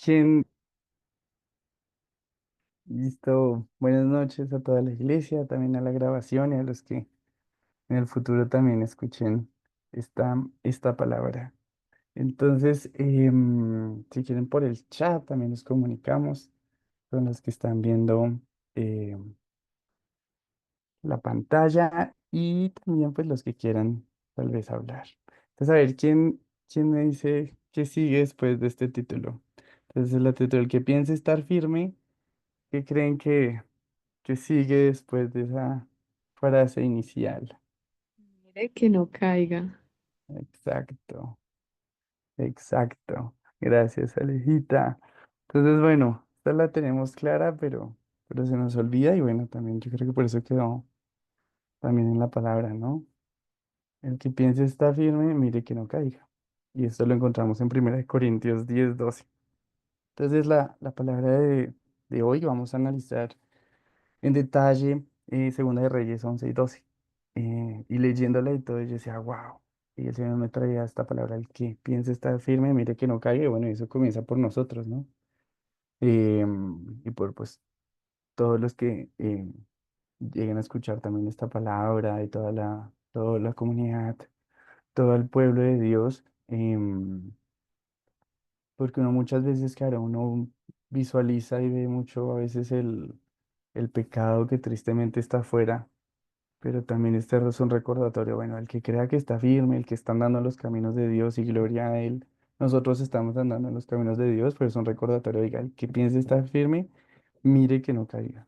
¿Quién? Listo. Buenas noches a toda la iglesia, también a la grabación y a los que en el futuro también escuchen esta palabra. Entonces, si quieren por el chat, también nos comunicamos con los que están viendo eh, la pantalla y también pues los que quieran tal vez hablar. Entonces, a ver, ¿quién me dice qué sigue después de este título? Entonces, el título, el que piense estar firme. ¿Qué creen que sigue después de esa frase inicial? Mire que no caiga. Exacto, exacto. Gracias, Alejita. Entonces, bueno, esta la tenemos clara, pero se nos olvida y bueno, también yo creo que por eso quedó también en la palabra, ¿no? El que piense está firme, mire que no caiga. Y esto lo encontramos en 1 Corintios 10:12. Entonces, la palabra de hoy vamos a analizar en detalle Segunda de Reyes 11:12. Y leyéndola y todo, yo decía, wow. Y el Señor me traía esta palabra, el que piense estar firme, mire que no caiga. Y bueno, eso comienza por nosotros, ¿no? Y por pues todos los que lleguen a escuchar también esta palabra y toda la comunidad, todo el pueblo de Dios. Porque uno muchas veces, claro, uno visualiza y ve mucho a veces el pecado que tristemente está afuera. Pero también este es un recordatorio, bueno, el que crea que está firme, el que está andando en los caminos de Dios y gloria a Él. Nosotros estamos andando en los caminos de Dios, pero es un recordatorio, diga, el que piense estar firme, mire que no caiga.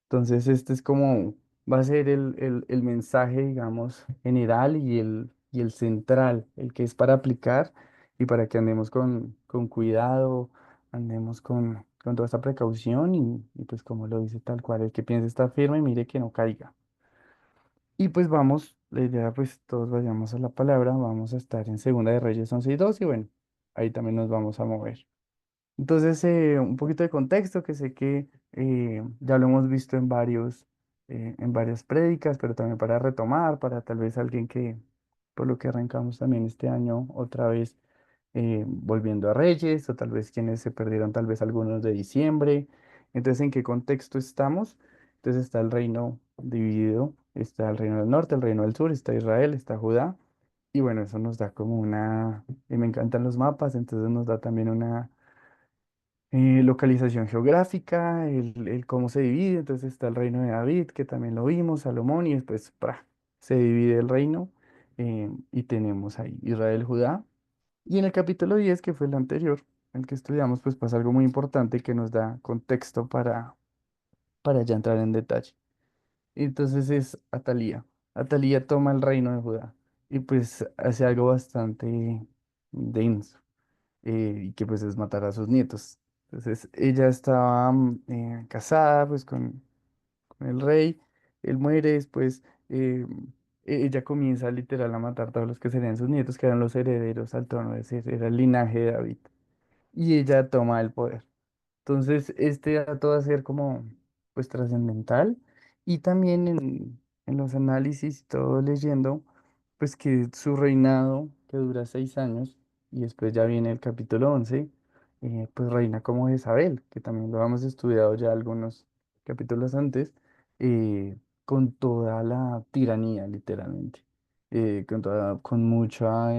Entonces, este es como, va a ser el mensaje, digamos, general y el central, el que es para aplicar y para que andemos con cuidado, andemos con toda esta precaución y pues como lo dice tal cual, el que piense estar firme, mire que no caiga. Y pues vamos, la idea pues todos vayamos a la palabra, vamos a estar en Segunda de Reyes 11:2 y bueno, ahí también nos vamos a mover. Entonces, un poquito de contexto que sé que ya lo hemos visto en varias prédicas, pero también para retomar, para tal vez alguien que, por lo que arrancamos también este año, otra vez volviendo a Reyes, o tal vez quienes se perdieron, tal vez algunos de diciembre. Entonces, ¿en qué contexto estamos? Entonces está el reino dividido, está el reino del norte, el reino del sur, está Israel, está Judá. Y bueno, eso nos da como y me encantan los mapas, entonces nos da también una localización geográfica, el cómo se divide. Entonces está el reino de David, que también lo vimos, Salomón, y después se divide el reino y tenemos ahí Israel, Judá. Y en el capítulo 10 que fue el anterior, el que estudiamos, pues pasa algo muy importante que nos da contexto para ya entrar en detalle. Entonces es Atalía. Atalía toma el reino de Judá y pues hace algo bastante denso y que pues es matar a sus nietos. Entonces ella estaba casada pues con el rey, él muere, después ella comienza literal a matar a todos los que serían sus nietos, que eran los herederos al trono, es decir, era el linaje de David, y ella toma el poder. Entonces, este dato va a ser como, pues, trascendental. Y también en los análisis y todo leyendo, pues, que su reinado, que dura 6 años, y después ya viene el capítulo 11, pues, reina como Jezabel, que también lo hemos estudiado ya algunos capítulos antes, con toda la tiranía, literalmente, con mucha,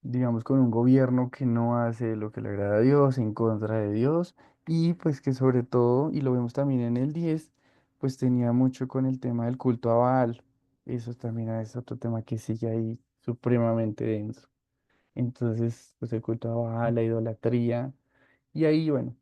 digamos, con un gobierno que no hace lo que le agrada a Dios, en contra de Dios, y pues que sobre todo, y lo vemos también en el 10 pues tenía mucho con el tema del culto a Baal. Eso también es otro tema que sigue ahí supremamente denso. Entonces, pues el culto a Baal, la idolatría. Y ahí, bueno,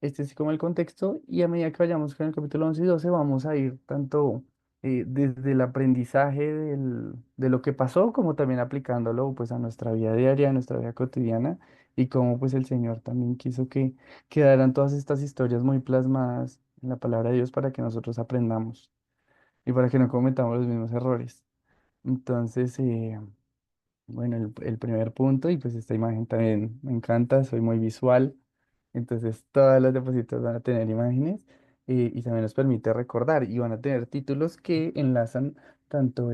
este es como el contexto y a medida que vayamos con el capítulo 11 y 12 vamos a ir tanto desde el aprendizaje de lo que pasó como también aplicándolo pues a nuestra vida diaria, a nuestra vida cotidiana y cómo pues el Señor también quiso que quedaran todas estas historias muy plasmadas en la palabra de Dios para que nosotros aprendamos y para que no cometamos los mismos errores. Entonces, bueno, el primer punto, y pues esta imagen también me encanta, soy muy visual, entonces todas las diapositivas van a tener imágenes y también nos permite recordar y van a tener títulos que enlazan tanto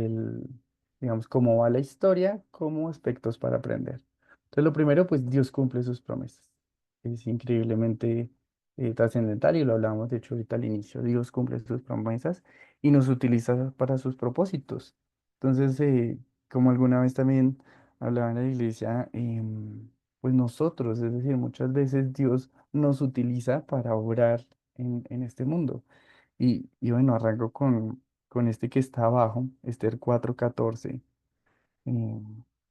digamos, cómo va la historia como aspectos para aprender. Entonces lo primero, pues Dios cumple sus promesas. es increíblemente trascendental y lo hablábamos de hecho ahorita al inicio. Dios cumple sus promesas y nos utiliza para sus propósitos. Entonces, como alguna vez también hablaba en la iglesia, pues nosotros, es decir, muchas veces Dios nos utiliza para obrar en este mundo. Y bueno, arranco con este que está abajo, Esther 4:14, eh,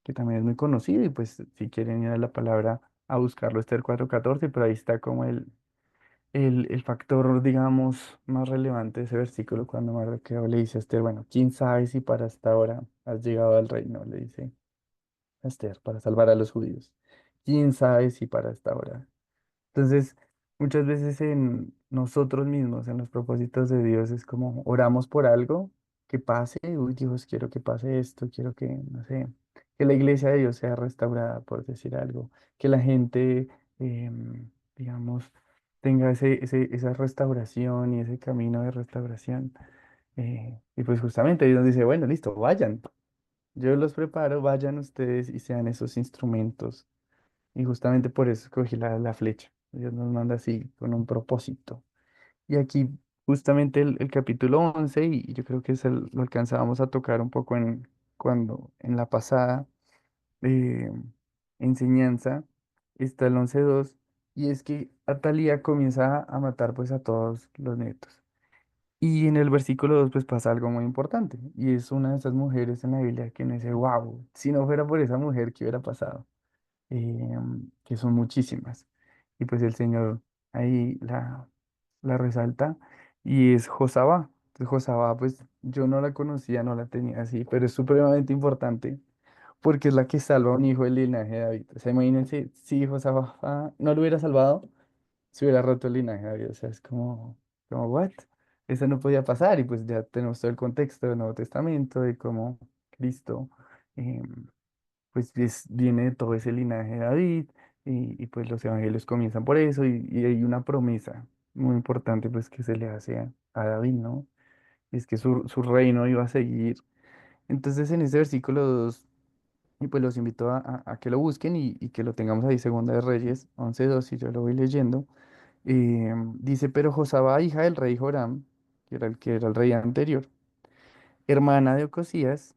que también es muy conocido y pues si quieren ir a la palabra a buscarlo, Esther 4:14, pero ahí está como el factor, digamos, más relevante de ese versículo cuando Mardoqueo le dice a Esther, bueno, ¿quién sabe si para esta hora has llegado al reino? Le dice a Esther, para salvar a los judíos. ¿Quién sabe si para esta hora? Entonces, muchas veces en nosotros mismos, en los propósitos de Dios, es como oramos por algo que pase, uy Dios, quiero que pase esto, quiero que, no sé, que la iglesia de Dios sea restaurada, por decir algo, que la gente, digamos, tenga esa restauración y ese camino de restauración. Y pues justamente Dios dice, bueno, listo, vayan, yo los preparo, vayan ustedes y sean esos instrumentos y justamente por eso escogí la flecha. Dios nos manda así, con un propósito. Y aquí, justamente el capítulo 11 y yo creo que lo alcanzábamos a tocar un poco en la pasada eh, enseñanza, está el 11:2, y es que Atalía comienza a matar pues a todos los nietos. Y en el versículo 2 pues pasa algo muy importante, y es una de esas mujeres en la Biblia que me dice, wow, si no fuera por esa mujer, ¿qué hubiera pasado? Que son muchísimas. Y pues el Señor ahí la resalta y es Josabá. Entonces Josabá, pues yo no la conocía, no la tenía así, pero es supremamente importante porque es la que salva a un hijo del linaje de David. O sea, imagínense si Josabá no lo hubiera salvado, se hubiera roto el linaje de David. O sea, es como, ¿what? Eso no podía pasar y pues ya tenemos todo el contexto del Nuevo Testamento de cómo Cristo... em, pues viene de todo ese linaje de David y pues los evangelios comienzan por eso y hay una promesa muy importante pues que se le hace a David, ¿no? Y es que su reino iba a seguir. Entonces en ese versículo 2 y pues los invito a que lo busquen y que lo tengamos ahí, Segunda de Reyes 11:2 y yo lo voy leyendo. Dice, pero Josaba, hija del rey Joram, que era el rey anterior, hermana de Ocosías,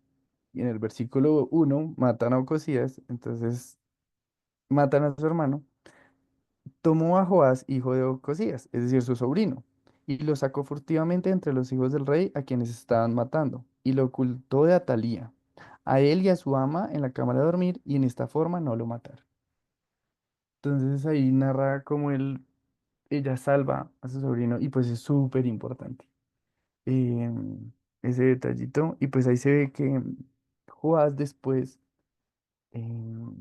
y en el versículo 1 matan a Ocosías, entonces matan a su hermano, tomó a Joás, hijo de Ocosías, es decir, su sobrino, y lo sacó furtivamente entre los hijos del rey a quienes estaban matando, y lo ocultó de Atalía, a él y a su ama en la cámara de dormir, y en esta forma no lo mataron. Entonces ahí narra cómo ella salva a su sobrino, y pues es súper importante ese detallito, y pues ahí se ve que Joás después em,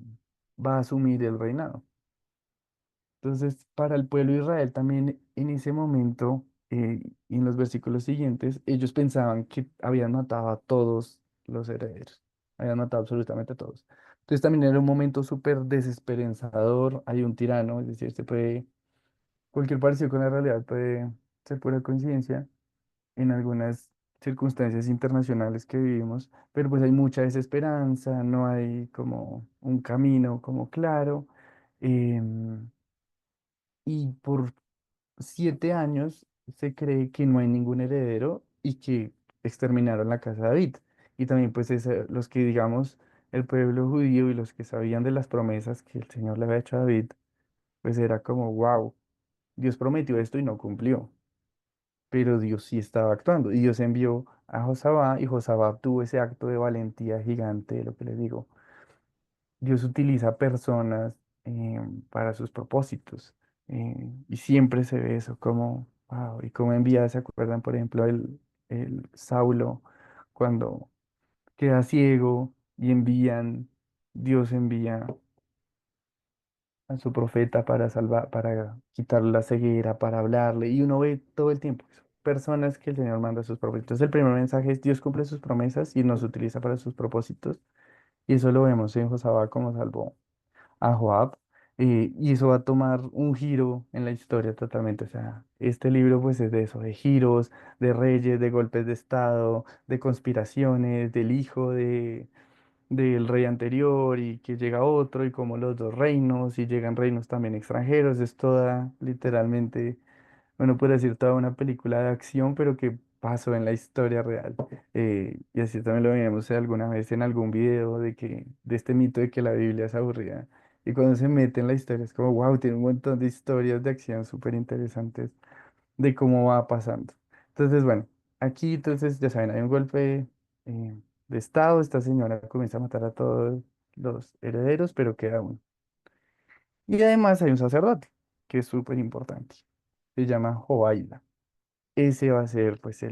va a asumir el reinado. Entonces, para el pueblo de Israel también en ese momento, y en los versículos siguientes, ellos pensaban que habían matado a todos los herederos, habían matado absolutamente a todos. Entonces también era un momento súper desesperanzador, hay un tirano, es decir, cualquier parecido con la realidad puede ser pura coincidencia en algunas circunstancias internacionales que vivimos, pero pues hay mucha desesperanza, no hay como un camino como claro. em, y por 7 años se cree que no hay ningún heredero y que exterminaron la casa de David. Y también pues los que digamos el pueblo judío y los que sabían de las promesas que el Señor le había hecho a David, pues era como, wow, Dios prometió esto y no cumplió, pero Dios sí estaba actuando. Y Dios envió a Josabá y Josabá tuvo ese acto de valentía gigante, lo que les digo. Dios utiliza personas para sus propósitos. Y siempre se ve eso como, wow, y cómo envía, ¿se acuerdan? Por ejemplo, el Saulo, cuando queda ciego y Dios envía a su profeta para salvar, para quitarle la ceguera, para hablarle, y uno ve todo el tiempo eso, personas que el Señor manda a sus propósitos. El primer mensaje es Dios cumple sus promesas y nos utiliza para sus propósitos, y eso lo vemos en Josabá como salvó a Joab, y eso va a tomar un giro en la historia totalmente. O sea, este libro pues es de eso, de giros, de reyes, de golpes de estado, de conspiraciones, del hijo del rey anterior y que llega otro y como los dos reinos y llegan reinos también extranjeros. Es toda, literalmente, bueno, puede decir toda una película de acción, pero que pasó en la historia real. Y así también lo vimos alguna vez en algún video de este mito de que la Biblia es aburrida. Y cuando se mete en la historia es como, wow, tiene un montón de historias de acción súper interesantes de cómo va pasando. Entonces, bueno, aquí entonces ya saben, hay un golpe de estado, esta señora comienza a matar a todos los herederos, pero queda uno. Y además hay un sacerdote, que es súper importante, se llama Joaida. Ese va a ser pues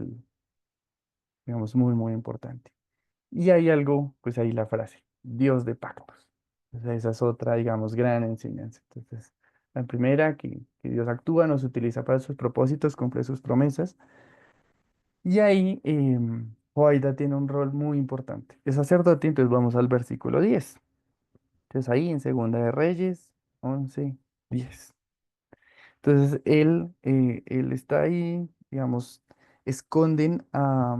digamos, muy, muy importante. Y hay algo, pues ahí la frase, Dios de pactos. O sea, esa es otra, digamos, gran enseñanza. Entonces, la primera, que Dios actúa, nos utiliza para sus propósitos, cumple sus promesas. Y ahí Joaida tiene un rol muy importante. Es sacerdote, entonces vamos al versículo 10. Entonces ahí en Segunda de Reyes 11:10. Entonces él está ahí, digamos, esconden a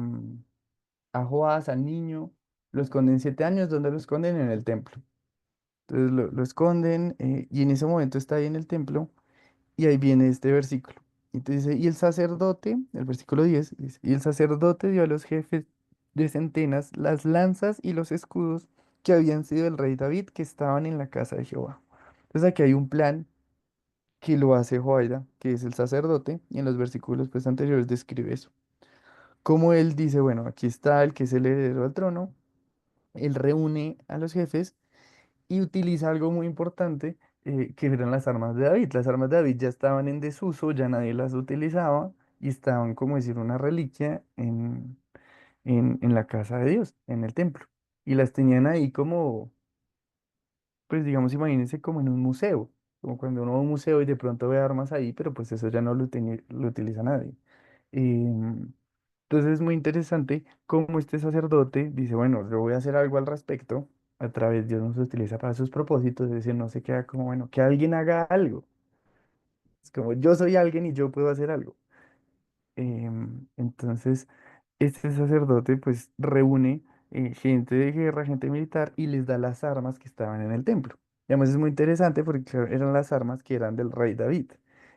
Joás, al niño, lo esconden 7 años, ¿dónde lo esconden? En el templo. Entonces lo esconden y en ese momento está ahí en el templo. Y ahí viene este versículo. Entonces dice, y el sacerdote, el versículo 10 dice, y el sacerdote dio a los jefes de centenas las lanzas y los escudos que habían sido del rey David que estaban en la casa de Jehová. Entonces aquí hay un plan que lo hace Joaida, que es el sacerdote, y en los versículos pues anteriores describe eso. Como él dice, bueno, aquí está el que es el heredero al trono, él reúne a los jefes y utiliza algo muy importante, que eran las armas de David. Las armas de David ya estaban en desuso, ya nadie las utilizaba y estaban, como decir, una reliquia en la casa de Dios, en el templo. Y las tenían ahí como, pues digamos, imagínense como en un museo, como cuando uno va a un museo y de pronto ve armas ahí, pero pues eso ya no lo utiliza nadie. Entonces es muy interesante cómo este sacerdote dice, bueno, yo voy a hacer algo al respecto, a través Dios nos utiliza para sus propósitos, es decir, no se queda como, bueno, que alguien haga algo. Es como yo soy alguien y yo puedo hacer algo. Entonces, este sacerdote pues reúne gente de guerra, gente militar y les da las armas que estaban en el templo. Y además es muy interesante porque claro, eran las armas que eran del rey David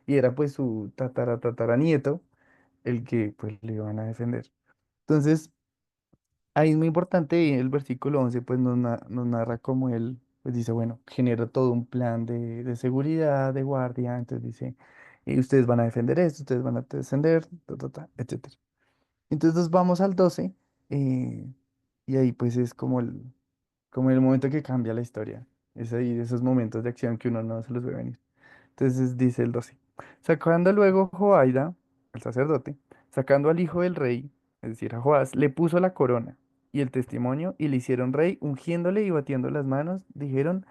y era pues su tataranieto el que pues le iban a defender. Entonces, ahí es muy importante, el versículo 11 pues nos narra cómo él pues dice, bueno, genera todo un plan de seguridad, de guardia, entonces dice, ustedes van a defender esto, ustedes van a defender, etcétera. Entonces nos vamos al 12 eh, y ahí pues es como el momento que cambia la historia, es ahí de esos momentos de acción que uno no se los ve venir. Entonces dice el 12. Sacando luego Joaida, el sacerdote, sacando al hijo del rey, es decir, a Joás, le puso la corona y el testimonio y le hicieron rey, ungiéndole y batiendo las manos, dijeron,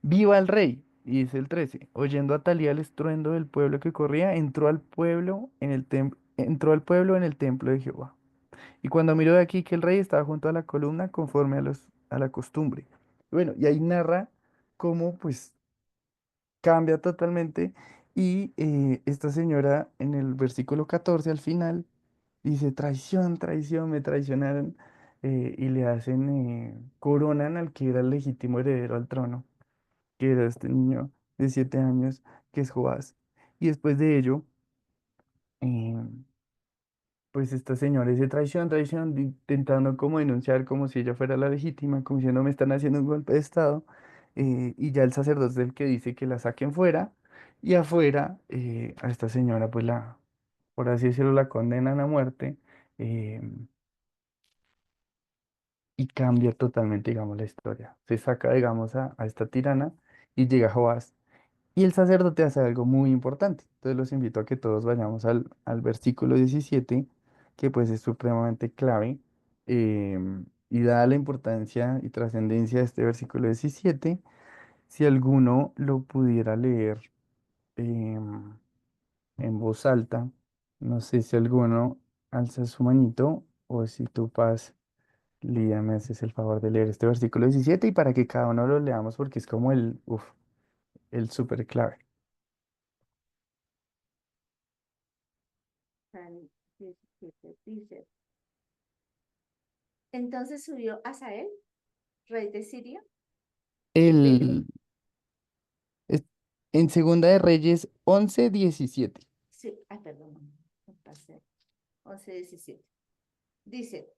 ¡Viva el rey! Y dice el 13, oyendo a Atalía el estruendo del pueblo que corría, entró al pueblo en el templo de Jehová. Y cuando miró de aquí que el rey estaba junto a la columna conforme a la costumbre. Bueno, y ahí narra cómo pues cambia totalmente y esta señora en el versículo 14 al final dice, traición, traición, me traicionaron y le hacen, coronan al que era el legítimo heredero al trono, que era este niño de 7 años, que es Joás. Y después de ello, eh, pues esta señora dice traición, traición, intentando como denunciar como si ella fuera la legítima, como diciendo me están haciendo un golpe de estado, y ya el sacerdote es el que dice que la saquen fuera, y afuera a esta señora pues por así decirlo, la condenan a muerte, eh, y cambia totalmente, digamos, la historia. Se saca, digamos, a esta tirana y llega Joás. Y el sacerdote hace algo muy importante. Entonces los invito a que todos vayamos al versículo 17, que pues es supremamente clave. Y dada la importancia y trascendencia de este versículo 17, si alguno lo pudiera leer em, en voz alta, no sé si alguno alza su manito o si tú, Paz, Lía, me haces el favor de leer este versículo 17 y para que cada uno lo leamos porque es como el súper clave. San 17 dice, entonces subió Asael rey de Siria, pero El, es- en Segunda de Reyes 11:17. sí, ay, perdón, me pasé, 11:17. Dice,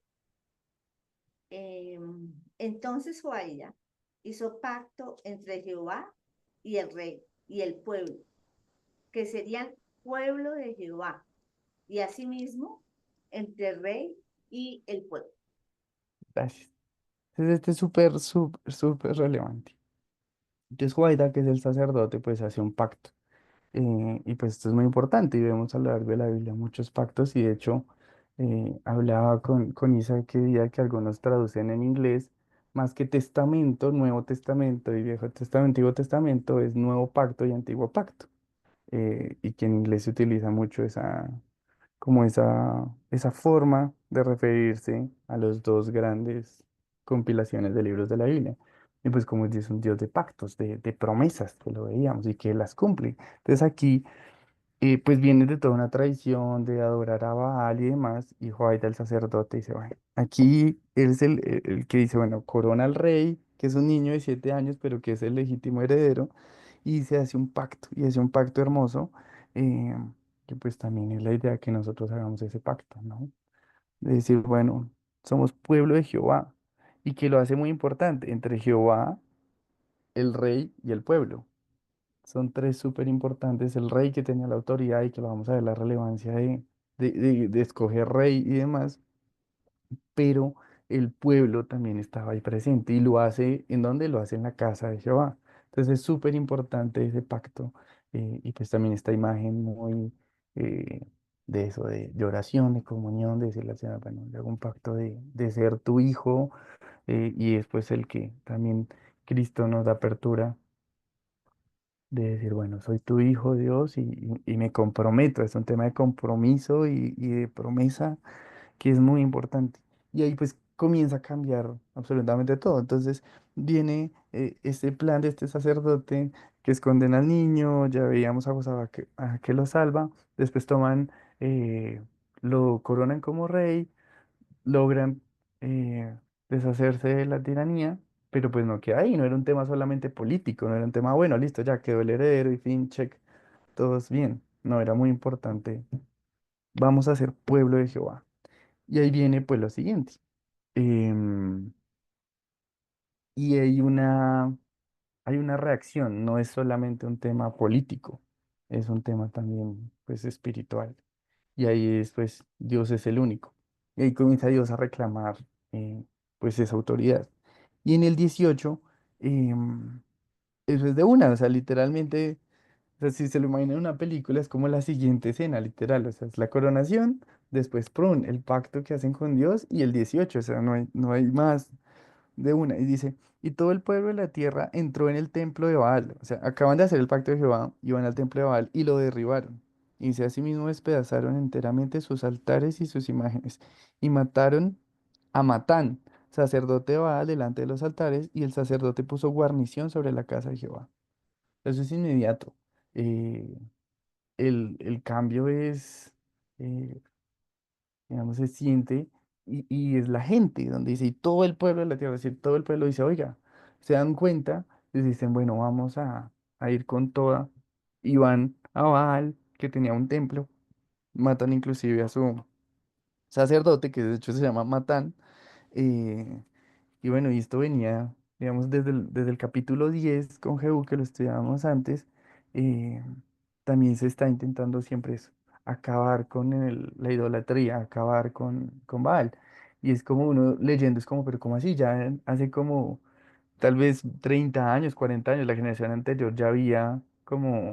entonces Joaía hizo pacto entre Jehová y el rey y el pueblo, que serían pueblo de Jehová, y asimismo entre el rey y el pueblo. Gracias. Entonces este es súper, súper, súper relevante. Entonces Joaida, que es el sacerdote, pues hace un pacto. Y pues esto es muy importante y vemos a lo largo de la Biblia muchos pactos y de hecho hablaba con Isa que decía que algunos traducen en inglés más que testamento, Nuevo Testamento y Viejo Testamento, Antiguo Testamento es Nuevo Pacto y Antiguo Pacto. Y que en inglés se utiliza mucho como esa forma de referirse a los dos grandes compilaciones de libros de la Biblia. Y pues como es un Dios de pactos, de promesas, que lo veíamos y que las cumple. Entonces aquí pues viene de toda una tradición de adorar a Baal y demás, y Joaida el sacerdote dice, bueno, aquí él es el que dice, bueno, corona al rey, que es un niño de 7 años, pero que es el legítimo heredero, y se hace un pacto, y hace un pacto hermoso, eh, que pues también es la idea que nosotros hagamos ese pacto, ¿no? De decir, bueno, somos pueblo de Jehová, y que lo hace muy importante, entre Jehová, el rey y el pueblo. Son tres súper importantes. El rey que tenía la autoridad y que lo vamos a ver la relevancia de escoger rey y demás, pero el pueblo también estaba ahí presente y lo hace, ¿en dónde? Lo hace en la casa de Jehová. Entonces es súper importante ese pacto y pues también esta imagen muy eh, de eso, de oración, de comunión, de decirle al Señor, bueno, le hago un pacto de ser tu hijo y después el que también Cristo nos da apertura de decir, bueno, soy tu hijo, Dios, y me comprometo. Es un tema de compromiso y de promesa que es muy importante. Y ahí pues comienza a cambiar absolutamente todo. Entonces viene este plan de este sacerdote que esconden al niño, ya veíamos a Josaba a que lo salva, después toman, lo coronan como rey, logran deshacerse de la tiranía, pero pues no queda ahí, no era un tema solamente político, no era un tema, bueno, listo, ya quedó el heredero y fin, check, todos bien, no, era muy importante, vamos a ser pueblo de Jehová. Y ahí viene pues lo siguiente, em, y hay una reacción, no es solamente un tema político, es un tema también pues espiritual. Y ahí es, pues, Dios es el único. Y ahí comienza Dios a reclamar, eh, pues, esa autoridad. Y en el 18, eso es de una, o sea, literalmente, o sea, si se lo imaginan en una película, es como la siguiente escena, literal, o sea, es la coronación, después, prun, el pacto que hacen con Dios, y el 18, o sea, no hay más de una. Y dice, y todo el pueblo de la tierra entró en el templo de Baal. O sea, acaban de hacer el pacto de Jehová, iban al templo de Baal y lo derribaron. Y dice, asimismo despedazaron enteramente sus altares y sus imágenes. Y mataron a Matán, sacerdote de Baal, delante de los altares, y el sacerdote puso guarnición sobre la casa de Jehová. Eso es inmediato. Eh, el cambio es, eh, digamos, se siente y es la gente donde dice, y todo el pueblo de la tierra, es decir, todo el pueblo dice, oiga, se dan cuenta y dicen, bueno, vamos a ir con toda, y van a Baal, que tenía un templo, matan inclusive a su sacerdote, que de hecho se llama Matán, eh, y bueno, y esto venía, digamos, desde el capítulo 10 con Jehú, que lo estudiábamos antes, eh, también se está intentando siempre eso, acabar con la idolatría, acabar con Baal. Y es como uno leyendo, es como, pero ¿cómo así? Ya hace como tal vez 30 años, 40 años, la generación anterior ya había como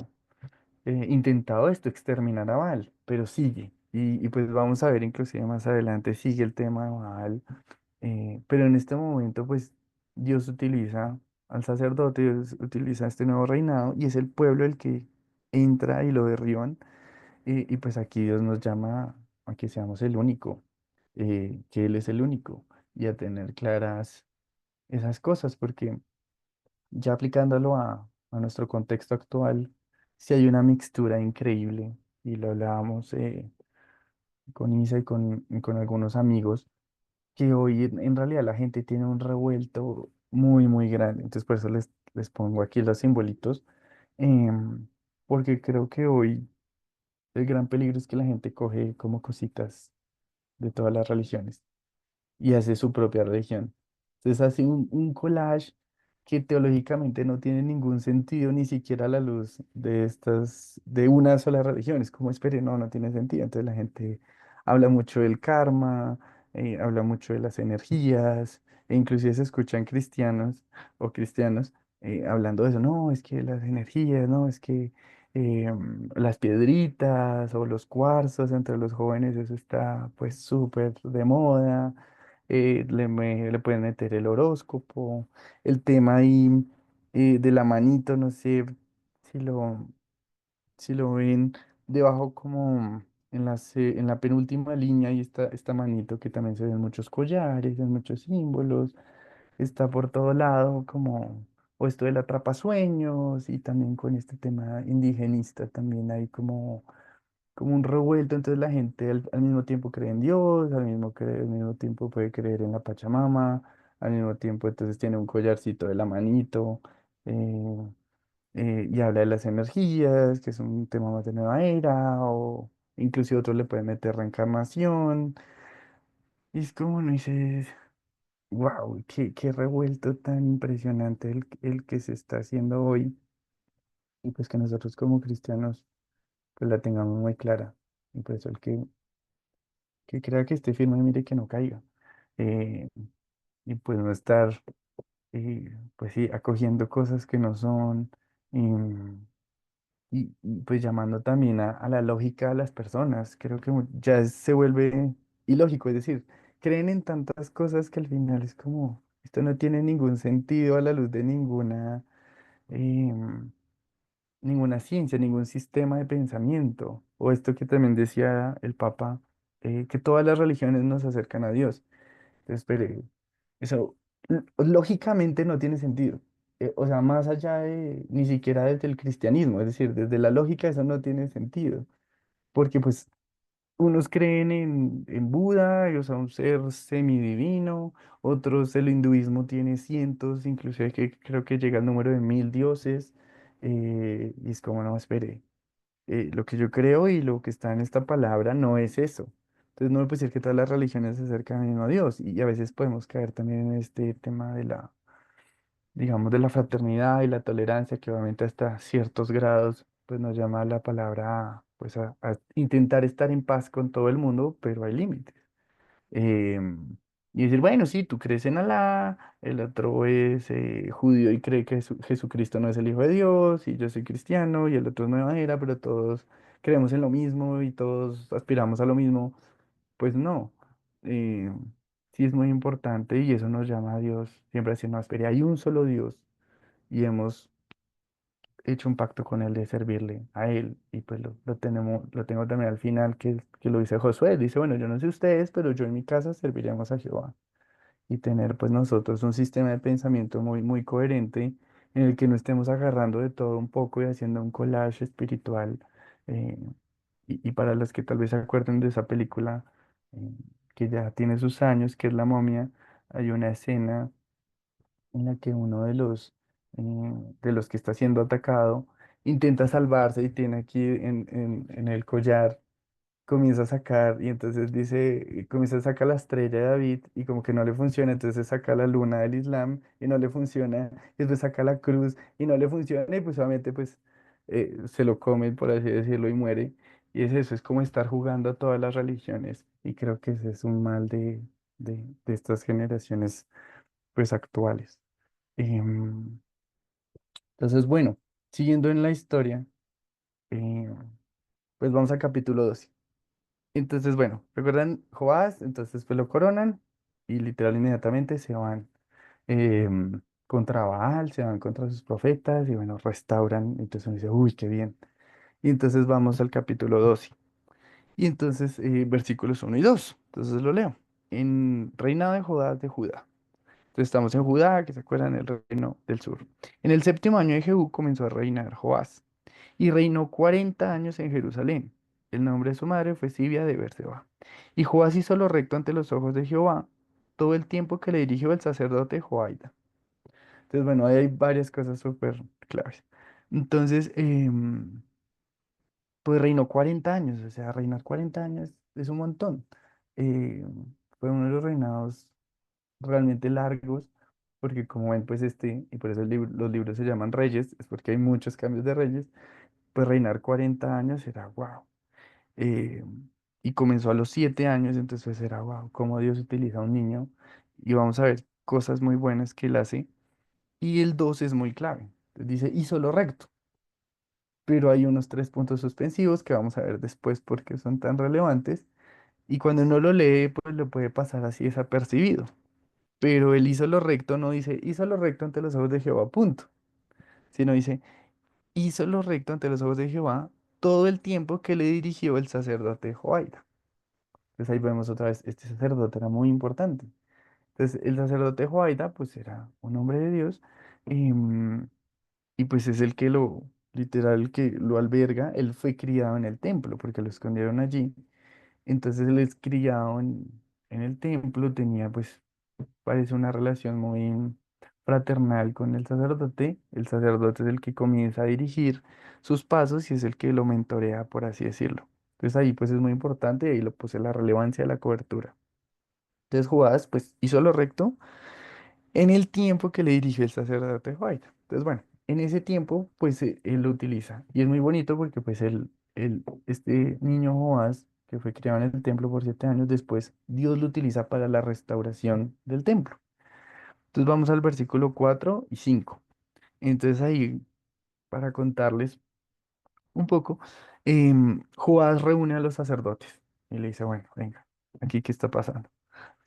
intentado esto, exterminar a Baal, pero sigue. Y pues vamos a ver inclusive más adelante, sigue el tema de Baal, pero en este momento, pues Dios utiliza al sacerdote, Dios utiliza este nuevo reinado y es el pueblo el que entra y lo derriban. Y pues aquí Dios nos llama a que seamos el único, que Él es el único y a tener claras esas cosas, porque ya aplicándolo a nuestro contexto actual, si hay una mixtura increíble y lo hablábamos con Isa y con algunos amigos que hoy en realidad la gente tiene un revuelto muy, muy grande. Entonces por eso les pongo aquí los simbolitos, em, porque creo que hoy el gran peligro es que la gente coge como cositas de todas las religiones y hace su propia religión. Entonces hace un collage que teológicamente no tiene ningún sentido, ni siquiera a la luz de estas, de una sola religión. Es como, espere, no, no tiene sentido. Entonces la gente habla mucho del karma, habla mucho de las energías, e inclusive se escuchan cristianos o cristianos hablando de eso. No, es que las energías, no, es que las piedritas o los cuarzos entre los jóvenes, eso está pues súper de moda. Le pueden meter el horóscopo, el tema ahí de la manito, no sé si lo, si lo ven debajo como en la penúltima línea y esta manito que también se ven muchos collares, en muchos símbolos, está por todo lado como, o esto del atrapasueños y también con este tema indigenista también hay como un revuelto, entonces la gente al mismo tiempo cree en Dios, al mismo tiempo puede creer en la Pachamama, al mismo tiempo entonces tiene un collarcito de la manito, eh, y habla de las energías, que es un tema más de nueva era, o inclusive otros le pueden meter reencarnación, y es como uno dice, wow, qué revuelto tan impresionante el que se está haciendo hoy, y pues que nosotros como cristianos pues la tengamos muy clara, y por eso el que crea que esté firme, mire que no caiga. Eh, y pues no estar, pues sí, acogiendo cosas que no son, em, y, pues llamando también a la lógica de las personas. Creo que se vuelve ilógico, es decir, creen en tantas cosas que al final es como, esto no tiene ningún sentido a la luz de em, ninguna ciencia, ningún sistema de pensamiento. O esto que también decía el Papa, que todas las religiones nos acercan a Dios. Entonces, espere, eso lógicamente no tiene sentido. O sea, más allá de, ni siquiera desde el cristianismo, es decir, desde la lógica eso no tiene sentido. Porque pues unos creen en Buda, o sea, un ser semidivino, otros el hinduismo tiene cientos, inclusive que creo que llega al número de 1000 dioses, y es como, no, espere, lo que yo creo y lo que está en esta palabra no es eso. Entonces no me puede decir que todas las religiones se acercan al mismo a Dios, y a veces podemos caer también en este tema de la, digamos, de la fraternidad y la tolerancia, que obviamente hasta ciertos grados, pues nos llama la palabra pues a intentar estar en paz con todo el mundo, pero hay límites. Y decir, bueno, sí, tú crees en Alá, el otro es judío y cree que Jesucristo no es el Hijo de Dios, y yo soy cristiano, y el otro es nueva era, pero todos creemos en lo mismo y todos aspiramos a lo mismo. Pues no. eh, sí es muy importante y eso nos llama a Dios siempre a decir, no, espere, hay un solo Dios y hemos hecho un pacto con él de servirle a él, y pues lo tengo también al final que lo dice Josué, dice, bueno, yo no sé ustedes, pero yo en mi casa serviremos a Jehová, y tener pues nosotros un sistema de pensamiento muy, muy coherente en el que no estemos agarrando de todo un poco y haciendo un collage espiritual. eh, y para los que tal vez se acuerden de esa película, eh, que ya tiene sus años, que es La Momia, hay una escena en la que uno de los que está siendo atacado intenta salvarse y tiene aquí en el collar, comienza a sacar y entonces dice, comienza a sacar la estrella de David y como que no le funciona, entonces saca la luna del Islam y no le funciona, y después saca la cruz y no le funciona y pues obviamente pues se lo come, por así decirlo, y muere. Y es eso, es como estar jugando a todas las religiones, y creo que ese es un mal de estas generaciones pues actuales. Em, entonces, bueno, siguiendo en la historia, em, pues vamos al capítulo 12. Entonces, bueno, ¿recuerdan Joás? Entonces, pues lo coronan y literal inmediatamente se van contra Baal, se van contra sus profetas y bueno, restauran. Entonces uno dice, uy, qué bien. Y entonces vamos al capítulo 12. Y entonces, versículos 1 y 2. Entonces lo leo. En reinado de Judá de Judá. Entonces estamos en Judá, que se acuerdan, el reino del sur. En el séptimo año de Jehú comenzó a reinar Joás y reinó 40 años en Jerusalén. El nombre de su madre fue Sibia de Berseba. Y Joás hizo lo recto ante los ojos de Jehová todo el tiempo que le dirigió el sacerdote Joaida. Entonces, bueno, ahí hay varias cosas súper claves. Entonces, pues reinó 40 años, o sea, reinar 40 años es un montón. Eh, Fue uno de los reinados realmente largos, porque como ven, pues y por eso los libros se llaman reyes, es porque hay muchos cambios de reyes, pues reinar 40 años era wow. eh, y comenzó a los 7 años, entonces pues era wow, cómo Dios utiliza a un niño, y vamos a ver cosas muy buenas que él hace, y el 2 es muy clave. Entonces dice, hizo lo recto, pero hay unos 3 puntos suspensivos que vamos a ver después porque son tan relevantes, y cuando uno lo lee, pues lo puede pasar así desapercibido. Pero el hizo lo recto no dice, hizo lo recto ante los ojos de Jehová, punto. Sino dice, hizo lo recto ante los ojos de Jehová todo el tiempo que le dirigió el sacerdote Joaida. Entonces ahí vemos otra vez, este sacerdote era muy importante. Entonces el sacerdote Joaida, pues era un hombre de Dios, em, y pues es el que literal, el que lo alberga. Él fue criado en el templo porque lo escondieron allí. Entonces él es criado en el templo, tenía pues parece una relación muy fraternal con el sacerdote. El sacerdote es el que comienza a dirigir sus pasos y es el que lo mentorea, por así decirlo. Entonces ahí pues es muy importante y ahí lo puse la relevancia de la cobertura. Entonces Judas pues hizo lo recto en el tiempo que le dirigió el sacerdote Joaida. Entonces bueno, en ese tiempo pues él lo utiliza y es muy bonito porque pues este niño Joás que fue criado en el templo por 7 años, después Dios lo utiliza para la restauración del templo. Entonces vamos al versículo 4 y 5. Entonces ahí, para contarles un poco, Joás reúne a los sacerdotes y le dice, bueno, venga, aquí qué está pasando.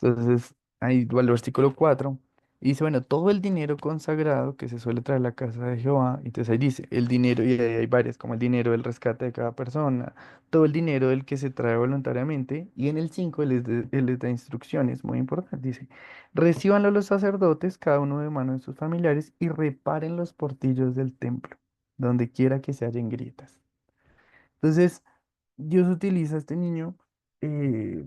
Entonces ahí va el versículo 4 y dice, bueno, todo el dinero consagrado que se suele traer a la casa de Jehová, y entonces ahí dice, el dinero, y ahí hay varias, como el dinero del rescate de cada persona, todo el dinero del que se trae voluntariamente, y en el 5 él les da instrucciones muy importantes, dice, recíbanlo los sacerdotes, cada uno de mano de sus familiares, y reparen los portillos del templo, donde quiera que se hallen grietas. Entonces, Dios utiliza a este niño eh,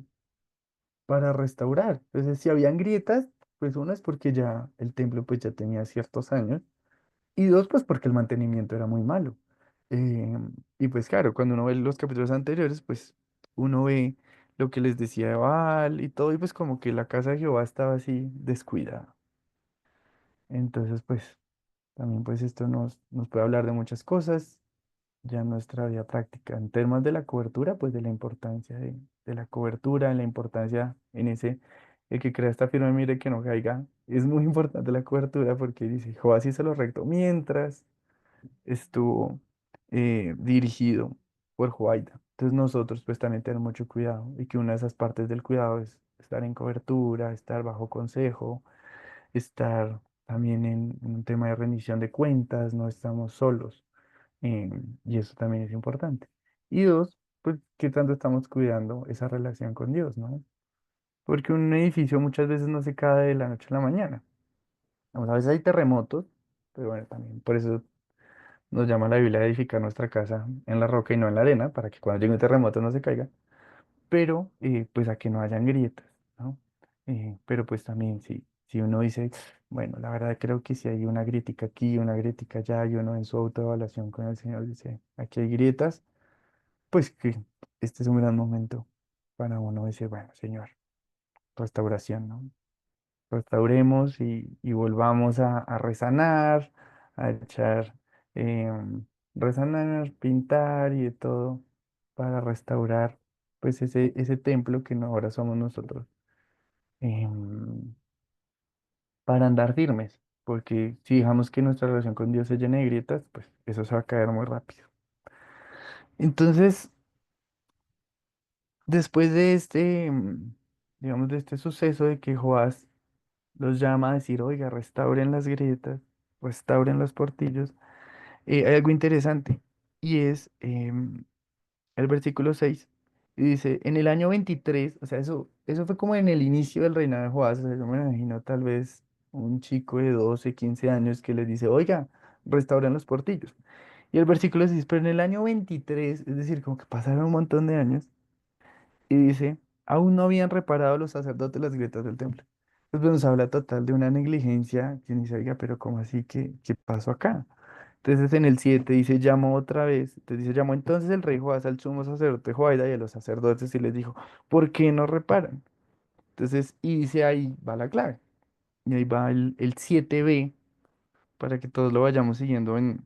para restaurar. Entonces, si habían grietas, pues una es porque ya el templo pues ya tenía ciertos años y dos pues porque el mantenimiento era muy malo. Eh, y pues claro, cuando uno ve los capítulos anteriores, pues uno ve lo que les decía de Baal y todo y pues como que la casa de Jehová estaba así descuidada. Entonces pues también pues esto nos puede hablar de muchas cosas ya en nuestra vida práctica. En temas de la cobertura, pues de la importancia de la cobertura, en la importancia en el que crea esta firma, mire que no caiga. Es muy importante la cobertura porque dice, Jehová hizo lo recto mientras estuvo dirigido por Joaida. Entonces nosotros pues también tenemos mucho cuidado y que una de esas partes del cuidado es estar en cobertura, estar bajo consejo, estar también en un tema de rendición de cuentas, no estamos solos. Y eso también es importante. Y dos, pues, ¿qué tanto estamos cuidando esa relación con Dios, no? Porque un edificio muchas veces no se cae de la noche a la mañana. Vamos, a veces hay terremotos, pero bueno, también por eso nos llama la Biblia a edificar nuestra casa en la roca y no en la arena, para que cuando llegue un terremoto no se caiga, pero pues a que no hayan grietas, ¿no? Pero pues también si uno dice, bueno, la verdad creo que si hay una grietica aquí, una grietica allá, y uno en su autoevaluación con el Señor dice, aquí hay grietas, pues que este es un gran momento para uno decir, bueno, Señor, restauración, ¿no? Restauremos y volvamos a resanar, a echar, resanar, pintar y de todo para restaurar pues ese templo que no ahora somos nosotros, em, para andar firmes, porque si dejamos que nuestra relación con Dios se llene de grietas, pues eso se va a caer muy rápido. Entonces, después de digamos, de este suceso de que Joás los llama a decir, oiga, restauren las grietas, restauren los portillos, hay algo interesante y es el versículo 6 y dice, en el año 23, o sea, eso fue como en el inicio del reinado de Joás, o sea, yo me imagino tal vez un chico de 12 15 años que les dice, oiga, restauren los portillos. Y el versículo 6, pero en el año 23, es decir, como que pasaron un montón de años, y dice, aún no habían reparado los sacerdotes las grietas del templo. Pues nos habla total de una negligencia que ni se oiga, pero ¿cómo así? ¿Qué pasó acá? Entonces en el 7 dice, llamó otra vez. Entonces dice, llamó entonces el rey Joás al sumo sacerdote Joaida y a los sacerdotes y les dijo, ¿por qué no reparan? Entonces, y dice ahí va la clave. Y ahí va el 7b para que todos lo vayamos siguiendo en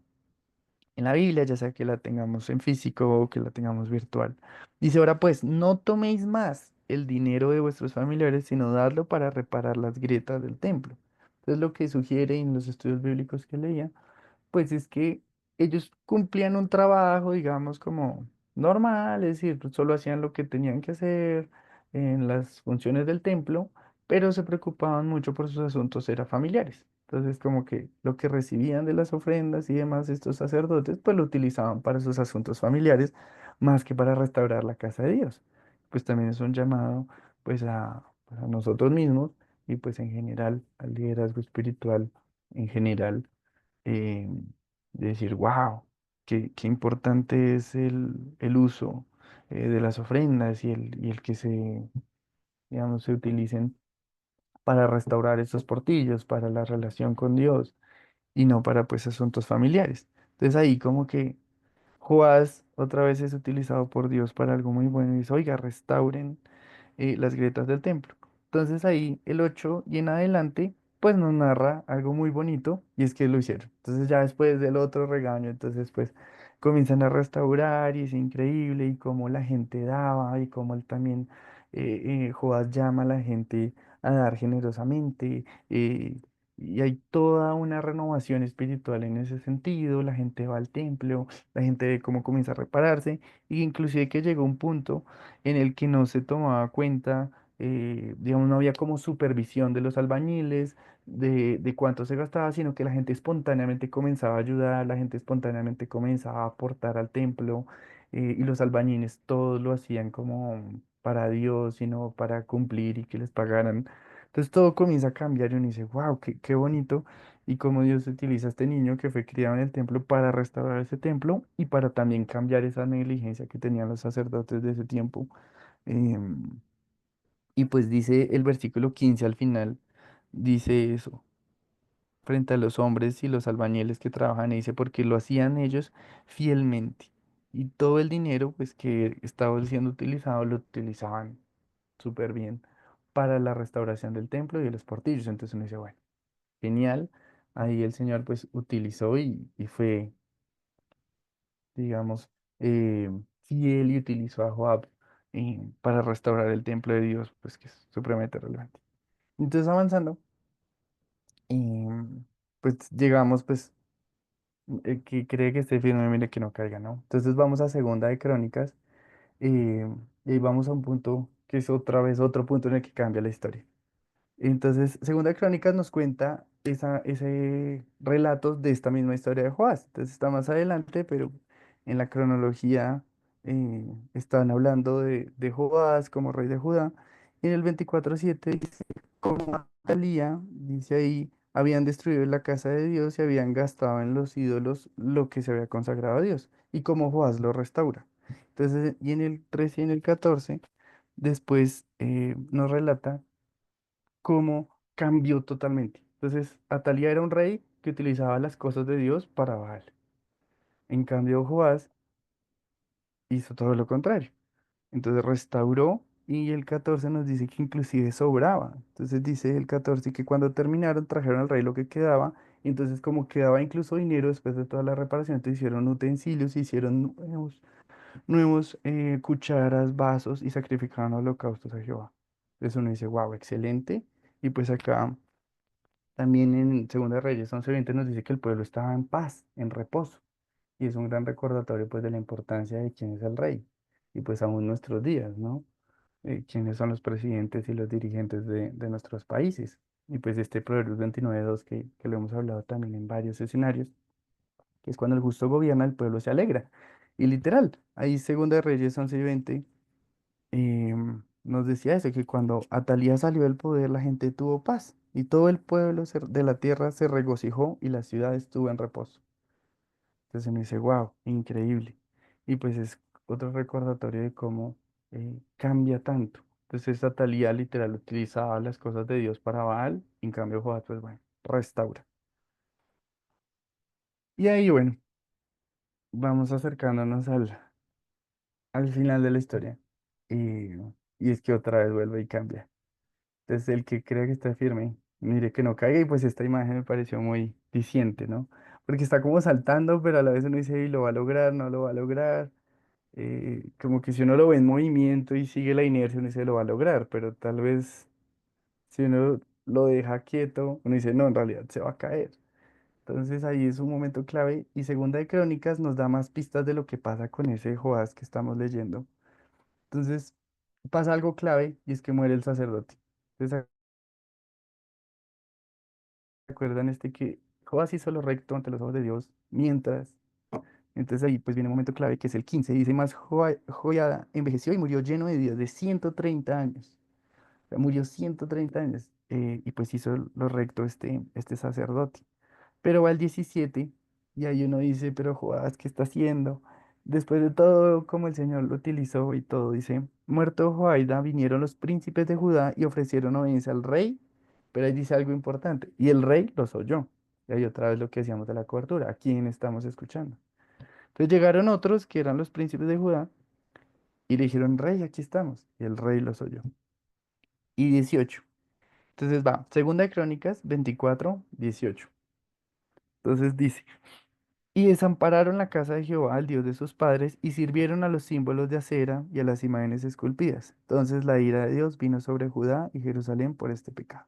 la Biblia, ya sea que la tengamos en físico o que la tengamos virtual. Dice, ahora pues, no toméis más el dinero de vuestros familiares, sino dadlo para reparar las grietas del templo. Entonces, lo que sugiere en los estudios bíblicos que leía pues es que ellos cumplían un trabajo, digamos, como normal, es decir, pues, solo hacían lo que tenían que hacer en las funciones del templo, pero se preocupaban mucho por sus asuntos, eran familiares. Entonces, como que lo que recibían de las ofrendas y demás estos sacerdotes, pues lo utilizaban para sus asuntos familiares, más que para restaurar la casa de Dios. Pues también es un llamado, pues, a nosotros mismos y pues en general al liderazgo espiritual en general eh, de decir, wow, qué importante es el uso de las ofrendas y el que digamos, se utilicen para restaurar estos portillos, para la relación con Dios y no para pues asuntos familiares. Entonces ahí como que Joás otra vez es utilizado por Dios para algo muy bueno y dice, oiga, restauren las grietas del templo. Entonces ahí el 8 y en adelante, pues nos narra algo muy bonito y es que lo hicieron. Entonces ya después del otro regaño, entonces pues comienzan a restaurar y es increíble y cómo la gente daba y cómo él también, Joás llama a la gente a dar generosamente. Y hay toda una renovación espiritual en ese sentido, la gente va al templo, la gente ve cómo comienza a repararse, y inclusive que llegó un punto en el que no se tomaba cuenta, digamos, no había como supervisión de los albañiles, de cuánto se gastaba, sino que la gente espontáneamente comenzaba a ayudar, la gente espontáneamente comenzaba a aportar al templo, y los albañiles todos lo hacían como para Dios, sino para cumplir y que les pagaran. Entonces todo comienza a cambiar y uno dice, wow, qué bonito. Y cómo Dios utiliza a este niño que fue criado en el templo para restaurar ese templo y para también cambiar esa negligencia que tenían los sacerdotes de ese tiempo. Em, y pues dice el versículo 15 al final, dice eso, frente a los hombres y los albañiles que trabajan, y dice, porque lo hacían ellos fielmente. Y todo el dinero pues que estaba siendo utilizado lo utilizaban súper bien para la restauración del templo y de los portillos. Entonces uno dice, bueno, genial. Ahí el Señor pues utilizó y fue, digamos, eh, fiel y utilizó a Joab para restaurar el templo de Dios, pues que es supremamente relevante. Entonces avanzando, pues llegamos, pues, que cree que esté firme, mire que no caiga, ¿no? Entonces vamos a Segunda de Crónicas, eh, y ahí vamos a un punto que es otra vez otro punto en el que cambia la historia. Entonces, Segunda de Crónicas nos cuenta ese relato de esta misma historia de Joás. Entonces está más adelante, pero en la cronología estaban hablando de Joás como rey de Judá. Y en el 24:7 dice, como Atalía, dice ahí, habían destruido la casa de Dios y habían gastado en los ídolos lo que se había consagrado a Dios. Y como Joás lo restaura. Entonces, y en el 13 y en el 14, después nos relata cómo cambió totalmente. Entonces, Atalía era un rey que utilizaba las cosas de Dios para Baal. En cambio, Joás hizo todo lo contrario. Entonces restauró y el 14 nos dice que inclusive sobraba. Entonces dice el 14 que cuando terminaron trajeron al rey lo que quedaba. Y entonces como quedaba incluso dinero después de toda la reparación, entonces hicieron utensilios, hicieron nuevos cucharas, vasos y sacrificaron holocaustos a Jehová. Entonces uno dice, wow, excelente. Y pues acá también en Segunda de Reyes 11:20 nos dice que el pueblo estaba en paz, en reposo. Y es un gran recordatorio pues de la importancia de quién es el rey. Y pues aún nuestros días, ¿no? Quiénes son los presidentes y los dirigentes de nuestros países. Y pues este Proverbios 29:2 que lo hemos hablado también en varios escenarios, que es cuando el justo gobierna, el pueblo se alegra. Y literal, ahí Segunda de Reyes 11:20 nos decía eso, que cuando Atalía salió del poder, la gente tuvo paz y todo el pueblo de la tierra se regocijó y la ciudad estuvo en reposo. Entonces me dice, wow, increíble. Y pues es otro recordatorio de cómo cambia tanto. Entonces Atalía literal utilizaba las cosas de Dios para Baal, y en cambio Joás, pues bueno, restaura. Y ahí, bueno, vamos acercándonos al final de la historia. Y, y es que otra vez vuelve y cambia. Entonces el que crea que está firme, mire que no caiga, y pues esta imagen me pareció muy diciente, ¿no? Porque está como saltando, pero a la vez uno dice, "Y lo va a lograr, no lo va a lograr". Como que si uno lo ve en movimiento y sigue la inercia, uno dice, lo va a lograr, pero tal vez si uno lo deja quieto, uno dice, no, en realidad se va a caer. Entonces ahí es un momento clave, y Segunda de Crónicas nos da más pistas de lo que pasa con ese Joás que estamos leyendo. Entonces pasa algo clave, y es que muere el sacerdote. Entonces, ¿se acuerdan que Joás hizo lo recto ante los ojos de Dios mientras? Entonces ahí pues viene un momento clave que es el 15. Dice, más Joiada envejeció y murió lleno de días, de 130 años. O sea, murió 130 años, y pues hizo lo recto este sacerdote. Pero va el 17, y ahí uno dice, pero Joás, ¿qué está haciendo? Después de todo, como el Señor lo utilizó y todo, dice, muerto Joaida, vinieron los príncipes de Judá y ofrecieron obediencia al rey, pero ahí dice algo importante, y el rey los oyó. Y ahí otra vez lo que decíamos de la cobertura, ¿a quién estamos escuchando? Entonces llegaron otros que eran los príncipes de Judá y le dijeron, rey, aquí estamos, y el rey los oyó. Y 18. Entonces va, Segunda de Crónicas 24:18. Entonces dice, y desampararon la casa de Jehová, al Dios de sus padres, y sirvieron a los símbolos de acera y a las imágenes esculpidas. Entonces la ira de Dios vino sobre Judá y Jerusalén por este pecado.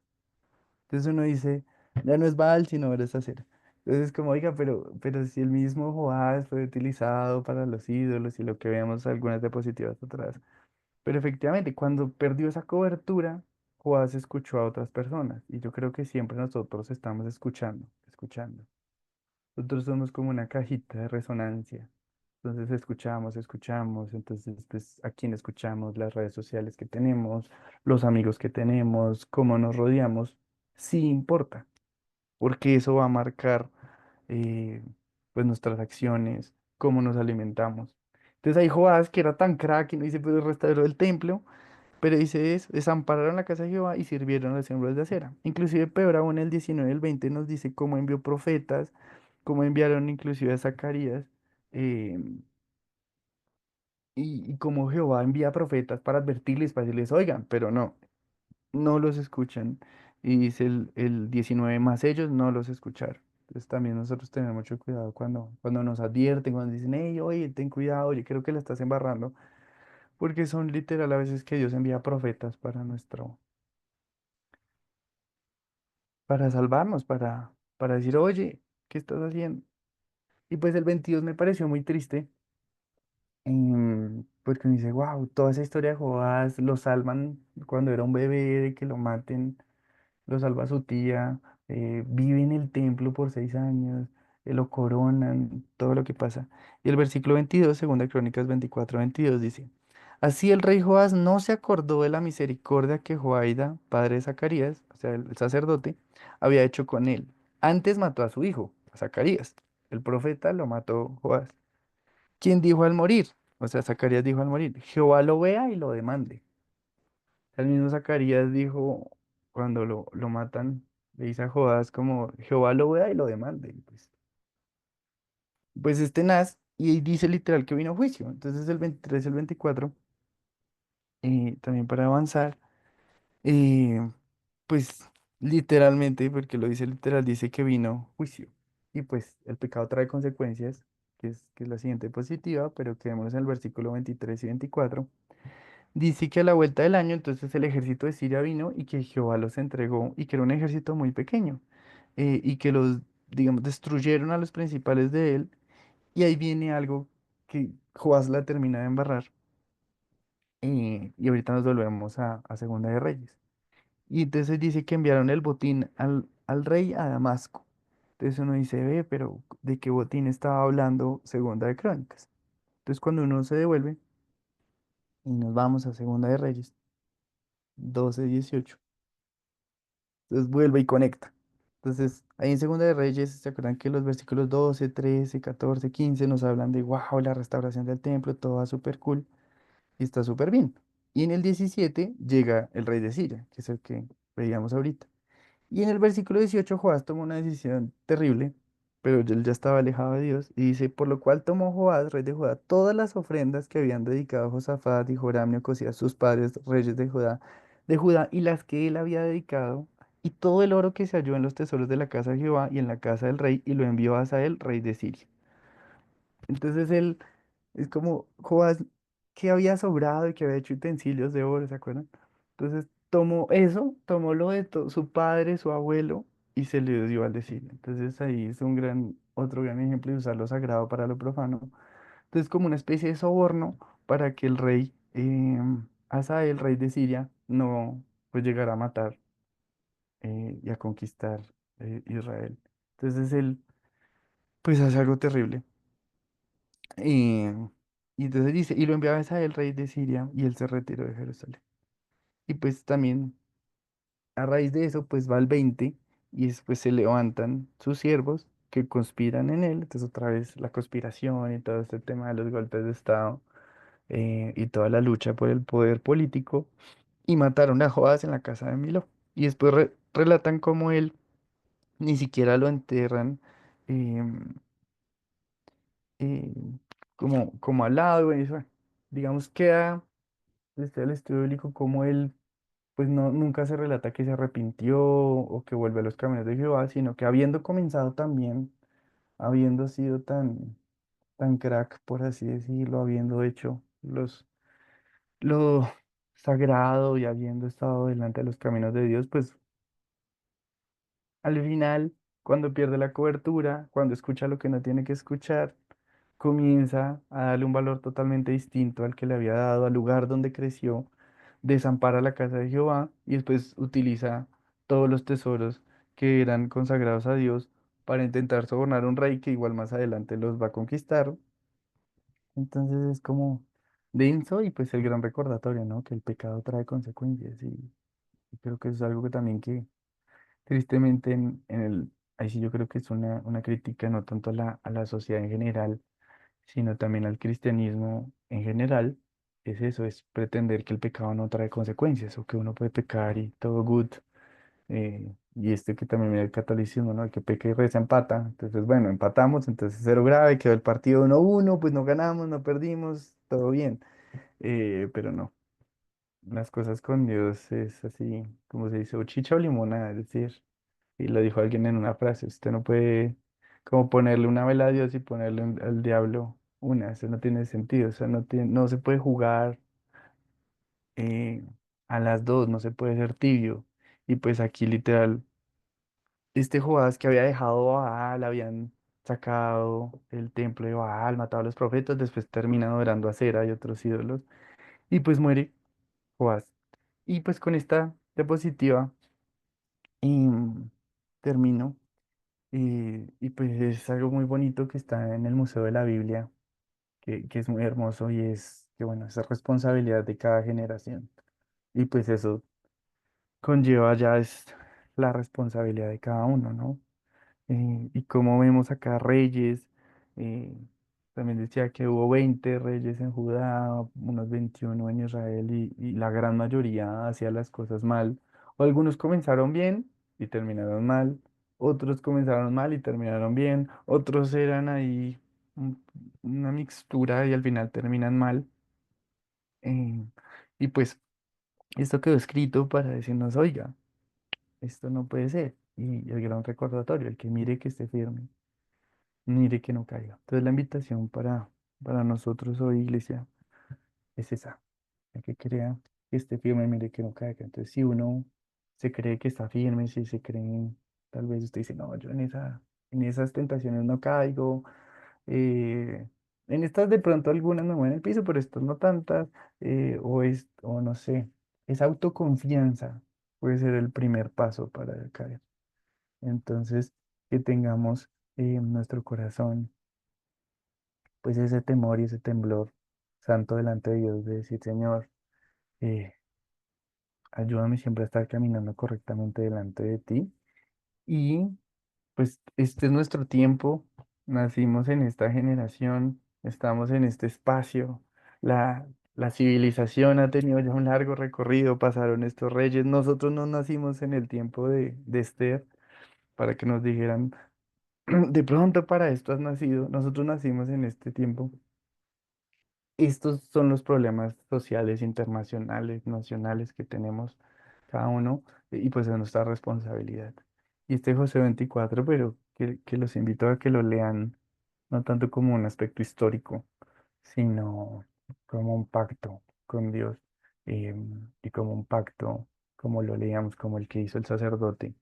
Entonces uno dice, ya no es Baal, sino ahora es acera. Entonces como, oiga, pero si el mismo Joás fue utilizado para los ídolos y lo que veamos algunas diapositivas atrás. Pero efectivamente, cuando perdió esa cobertura, Joás escuchó a otras personas. Y yo creo que siempre nosotros estamos escuchando, escuchando. Nosotros somos como una cajita de resonancia. Entonces escuchamos, escuchamos. Entonces, pues, a quién escuchamos, las redes sociales que tenemos, los amigos que tenemos, cómo nos rodeamos, sí importa, porque eso va a marcar, eh, pues, nuestras acciones, cómo nos alimentamos. Entonces ahí Joás, que era tan crack, y no dice, pues restauró el templo. Pero dice eso, desampararon la casa de Jehová y sirvieron a los símbolos de acera. Inclusive peor aún el 19 y el 20 nos dice cómo envió profetas, cómo enviaron inclusive a Zacarías, eh, y cómo Jehová envía profetas para advertirles, para decirles, oigan, pero no, no los escuchan. Y dice el 19, más ellos no los escucharon. Entonces también nosotros tenemos mucho cuidado cuando nos advierten, cuando dicen, hey, oye, ten cuidado, oye, creo que la estás embarrando, porque son literal a veces que Dios envía profetas para salvarnos, para decir, oye, ¿qué estás haciendo? Y pues el 22 me pareció muy triste, porque me dice, wow, toda esa historia de Joás, lo salvan cuando era un bebé, de que lo maten, lo salva su tía, vive en el templo por 6 años, lo coronan, todo lo que pasa. Y el versículo 22, segunda Crónicas 24:22 dice, así el rey Joás no se acordó de la misericordia que Joaida, padre de Zacarías, o sea, el sacerdote, había hecho con él. Antes mató a su hijo, a Zacarías. El profeta lo mató Joás. ¿Quién dijo al morir? O sea, Zacarías dijo al morir, Jehová lo vea y lo demande. El mismo Zacarías dijo, cuando lo matan, le dice a Joás como, Jehová lo vea y lo demande. Y pues es tenaz, y ahí dice literal que vino juicio. Entonces el 23 y el 24, también para avanzar, eh, pues literalmente, porque lo dice literal, dice que vino juicio. Y pues el pecado trae consecuencias, que es la siguiente positiva, pero quedémonos en el versículo 23 y 24. Dice que a la vuelta del año, entonces el ejército de Siria vino y que Jehová los entregó, y que era un ejército muy pequeño, y que los, digamos, destruyeron a los principales de él. Y ahí viene algo que Joás la termina de embarrar, y ahorita nos volvemos a Segunda de Reyes. Y entonces dice que enviaron el botín al rey a Damasco. Entonces uno dice, ve, pero ¿de qué botín estaba hablando Segunda de Crónicas? Entonces cuando uno se devuelve y nos vamos a Segunda de Reyes 12:18, entonces vuelve y conecta. Entonces, ahí en Segunda de Reyes, ¿se acuerdan que los versículos 12, 13, 14, 15 nos hablan de, wow, la restauración del templo, todo va súper cool y está súper bien? Y en el 17 llega el rey de Siria, que es el que veíamos ahorita. Y en el versículo 18 Joás tomó una decisión terrible, pero él ya estaba alejado de Dios, y dice, por lo cual tomó Joás, rey de Judá, todas las ofrendas que habían dedicado a Josafat y Joram y Ocosías, sus padres, reyes de Judá, y las que él había dedicado, y todo el oro que se halló en los tesoros de la casa de Jehová y en la casa del rey, y lo envió a Hazael, rey de Siria. Entonces él es como Joás que había sobrado y que había hecho utensilios de oro, ¿se acuerdan? Entonces tomó eso, tomó lo de su padre, su abuelo, y se le dio al decir. Entonces ahí es otro gran ejemplo de usar lo sagrado para lo profano. Entonces como una especie de soborno para que el rey Asa, el rey de Siria, no pues llegara a matar y a conquistar Israel. Entonces él pues hace algo terrible. Eh, y entonces dice, y lo enviaba a el rey de Siria, y él se retiró de Jerusalén. Y pues también a raíz de eso, pues va al 20 y después se levantan sus siervos que conspiran en él. Entonces otra vez la conspiración y todo este tema de los golpes de Estado y toda la lucha por el poder político. Y mataron a Joás en la casa de Milo. Y después relatan cómo él ni siquiera lo enterran em, eh, como al lado. Y eso, digamos, queda desde el estudio bíblico como él pues no, nunca se relata que se arrepintió o que vuelve a los caminos de Jehová, sino que habiendo comenzado también, habiendo sido tan crack, por así decirlo, habiendo hecho lo sagrado y habiendo estado delante de los caminos de Dios, pues al final, cuando pierde la cobertura, cuando escucha lo que no tiene que escuchar, comienza a darle un valor totalmente distinto al que le había dado, al lugar donde creció, desampara la casa de Jehová y después utiliza todos los tesoros que eran consagrados a Dios para intentar sobornar a un rey que igual más adelante los va a conquistar. Entonces es como denso y pues el gran recordatorio, ¿no? Que el pecado trae consecuencias y creo que eso es algo que también que tristemente ahí sí yo creo que es una crítica no tanto a la sociedad en general, sino también al cristianismo en general, es eso, es pretender que el pecado no trae consecuencias o que uno puede pecar y todo good. Y este que también mira el catolicismo, ¿no? El que peca y reza empata. Entonces, bueno, empatamos, entonces cero grave, quedó el partido 1-1, pues no ganamos, no perdimos, todo bien. Pero no, las cosas con Dios es así, como se dice, o chicha o limonada, es decir, y lo dijo alguien en una frase, usted no puede como ponerle una vela a Dios y ponerle al diablo una, eso no tiene sentido, o sea, no se puede jugar eh, a las dos, no se puede ser tibio. Y pues aquí literal, este Joás que había dejado a Baal, habían sacado el templo de Baal, matado a los profetas, después termina adorando a Cera y otros ídolos, y pues muere Joás. Y pues con esta diapositiva termino. Y pues es algo muy bonito que está en el Museo de la Biblia, que es muy hermoso y es que bueno, esa responsabilidad de cada generación. Y pues eso conlleva ya es la responsabilidad de cada uno, ¿no? Y como vemos acá reyes, eh, también decía que hubo 20 reyes en Judá, unos 21 en Israel y la gran mayoría hacía las cosas mal. O algunos comenzaron bien y terminaron mal, otros comenzaron mal y terminaron bien, otros eran ahí un- una mixtura y al final terminan mal. eh, y pues esto quedó escrito para decirnos, oiga, esto no puede ser. Y el gran recordatorio, el que mire que esté firme. Mire que no caiga. Entonces la invitación para nosotros hoy, iglesia, es esa, el que crea que esté firme, mire que no caiga. Entonces si uno se cree que está firme, si se cree, tal vez usted dice, no, yo en esas tentaciones no caigo, eh, en estas de pronto algunas me mueven el piso, pero estas no tantas, o no sé, esa autoconfianza puede ser el primer paso para caer. Entonces, que tengamos en nuestro corazón pues ese temor y ese temblor santo delante de Dios, de decir, Señor, eh, ayúdame siempre a estar caminando correctamente delante de ti. Y pues este es nuestro tiempo, nacimos en esta generación, estamos en este espacio, la, la civilización ha tenido ya un largo recorrido, pasaron estos reyes. Nosotros no nacimos en el tiempo de Esther para que nos dijeran, de pronto para esto has nacido. Nosotros nacimos en este tiempo. Estos son los problemas sociales, internacionales, nacionales que tenemos cada uno y pues es nuestra responsabilidad. Y este José 24, pero que los invito a que lo lean, no tanto como un aspecto histórico, sino como un pacto con Dios y como un pacto, como lo leíamos, como el que hizo el sacerdote,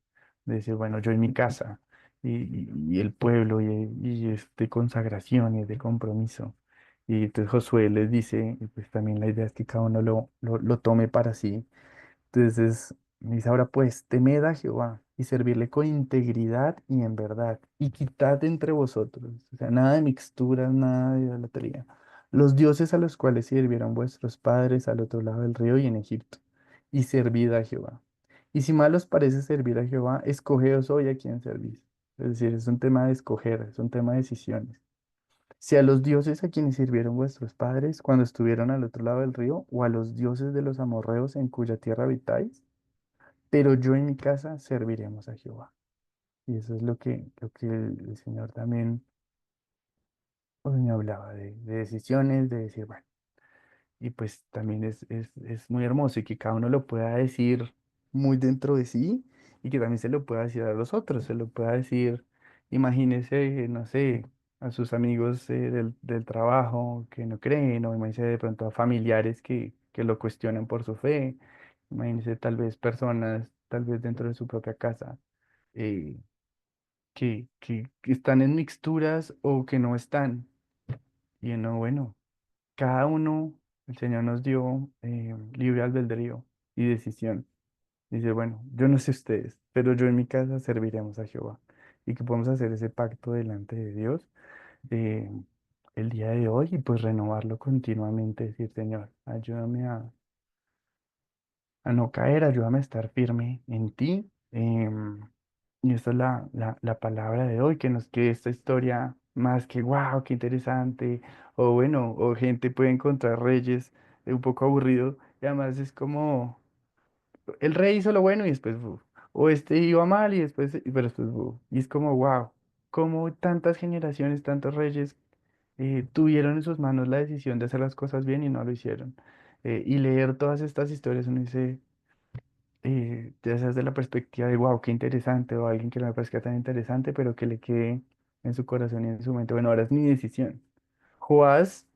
de decir, bueno, yo en mi casa y el pueblo y es de consagración y es de compromiso. Y entonces Josué les dice, y pues también la idea es que cada uno lo tome para sí. Entonces dice, ahora pues, temed a Jehová y servirle con integridad y en verdad, y quitad de entre vosotros, o sea, nada de mixturas, nada de idolatría, los dioses a los cuales sirvieron vuestros padres al otro lado del río y en Egipto, y servid a Jehová. Y si mal os parece servir a Jehová, escogeos hoy a quién servís. Es decir, es un tema de escoger, es un tema de decisiones. Si a los dioses a quienes sirvieron vuestros padres cuando estuvieron al otro lado del río, o a los dioses de los amorreos en cuya tierra habitáis, pero yo en mi casa serviremos a Jehová. Y eso es lo que el Señor también pues, me hablaba de decisiones, de decir, bueno, y pues también es muy hermoso y que cada uno lo pueda decir muy dentro de sí y que también se lo pueda decir a los otros, se lo pueda decir, imagínese, no sé, a sus amigos del trabajo que no creen, o imagínese de pronto a familiares que lo cuestionan por su fe, imagínese tal vez personas, tal vez dentro de su propia casa, eh, que están en mixturas o que no están. Y no, bueno. Cada uno, el Señor nos dio libre albedrío y decisión. Dice, bueno, yo no sé ustedes, pero yo en mi casa serviremos a Jehová. Y que podemos hacer ese pacto delante de Dios eh, el día de hoy y pues renovarlo continuamente. Decir, Señor, ayúdame a no caer, ayúdame a estar firme en ti. Y esta es la palabra de hoy, que nos quede esta historia más que, wow, qué interesante, o bueno, o gente puede encontrar reyes un poco aburrido, y además es como, el rey hizo lo bueno y después, o este iba mal y después, pero después, y es como, wow, como tantas generaciones, tantos reyes tuvieron en sus manos la decisión de hacer las cosas bien y no lo hicieron. Y leer todas estas historias, uno dice ya sea desde la perspectiva de, wow, qué interesante, o alguien que no me parezca tan interesante, pero que le quede en su corazón y en su mente, bueno, ahora es mi decisión. Joás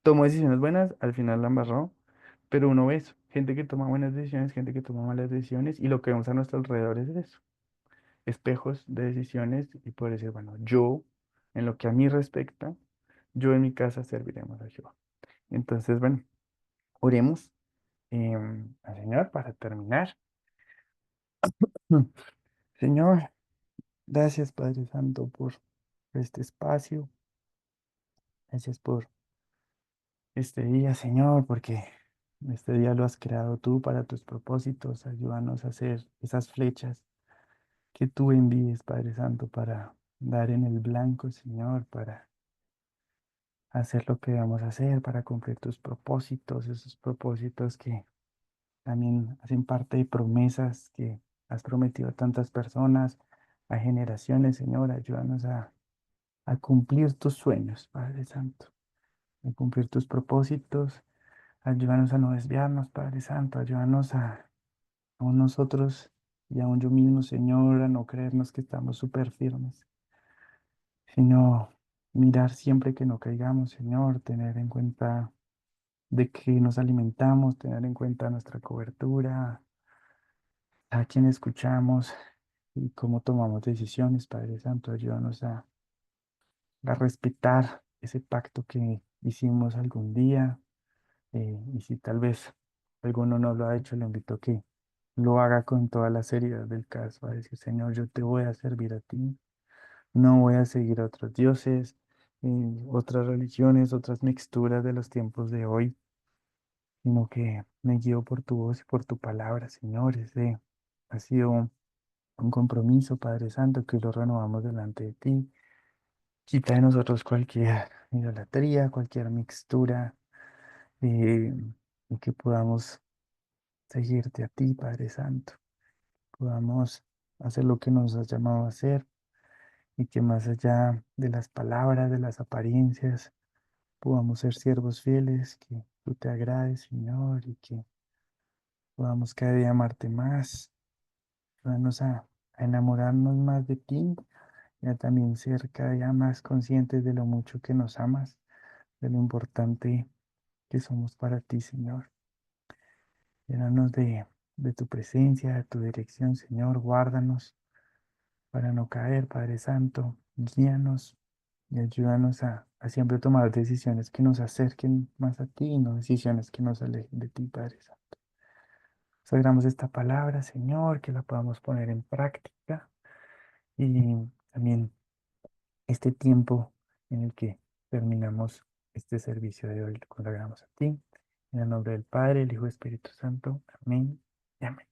tomó decisiones buenas, al final la embarró, pero uno ve eso, gente que toma buenas decisiones, gente que toma malas decisiones, y lo que vemos a nuestro alrededor es eso, espejos de decisiones, y poder decir, bueno, yo, en lo que a mí respecta, yo en mi casa serviremos a Jehová. Entonces, bueno, oremos al Señor para terminar. Señor, gracias, Padre Santo, por este espacio. Gracias por este día, Señor, porque este día lo has creado tú para tus propósitos. Ayúdanos a hacer esas flechas que tú envíes, Padre Santo, para dar en el blanco, Señor, para hacer lo que debamos hacer, para cumplir tus propósitos, esos propósitos que también hacen parte de promesas que has prometido a tantas personas, a generaciones, Señor. Ayúdanos a cumplir tus sueños, Padre Santo, a cumplir tus propósitos. Ayúdanos a no desviarnos, Padre Santo. Ayúdanos a nosotros y aún yo mismo, Señor, a no creernos que estamos súper firmes, sino mirar siempre que no caigamos, Señor, tener en cuenta de qué nos alimentamos, tener en cuenta nuestra cobertura, a quién escuchamos y cómo tomamos decisiones, Padre Santo. Ayúdanos a respetar ese pacto que hicimos algún día. Y si tal vez alguno no lo ha hecho, le invito a que lo haga con toda la seriedad del caso, a decir, Señor, yo te voy a servir a ti, no voy a seguir a otros dioses, otras religiones, otras mixturas de los tiempos de hoy, sino que me guío por tu voz y por tu palabra, Señor. Ese ha sido un compromiso, Padre Santo, que lo renovamos delante de ti. Quita de nosotros cualquier idolatría, cualquier mixtura eh, y que podamos seguirte a ti, Padre Santo, podamos hacer lo que nos has llamado a hacer y que más allá de las palabras, de las apariencias, podamos ser siervos fieles, que tú te agrades, Señor, y que podamos cada día amarte más, ayúdanos a enamorarnos más de ti y a también ser cada día más conscientes de lo mucho que nos amas, de lo importante que somos para ti, Señor. Llénanos de tu presencia, de tu dirección, Señor. Guárdanos para no caer, Padre Santo. Guíanos y ayúdanos a siempre tomar decisiones que nos acerquen más a ti y no decisiones que nos alejen de ti, Padre Santo. Sagramos esta palabra, Señor, que la podamos poner en práctica y también este tiempo en el que terminamos este servicio de hoy, lo consagramos a ti. En el nombre del Padre, el Hijo y Espíritu Santo. Amén y amén.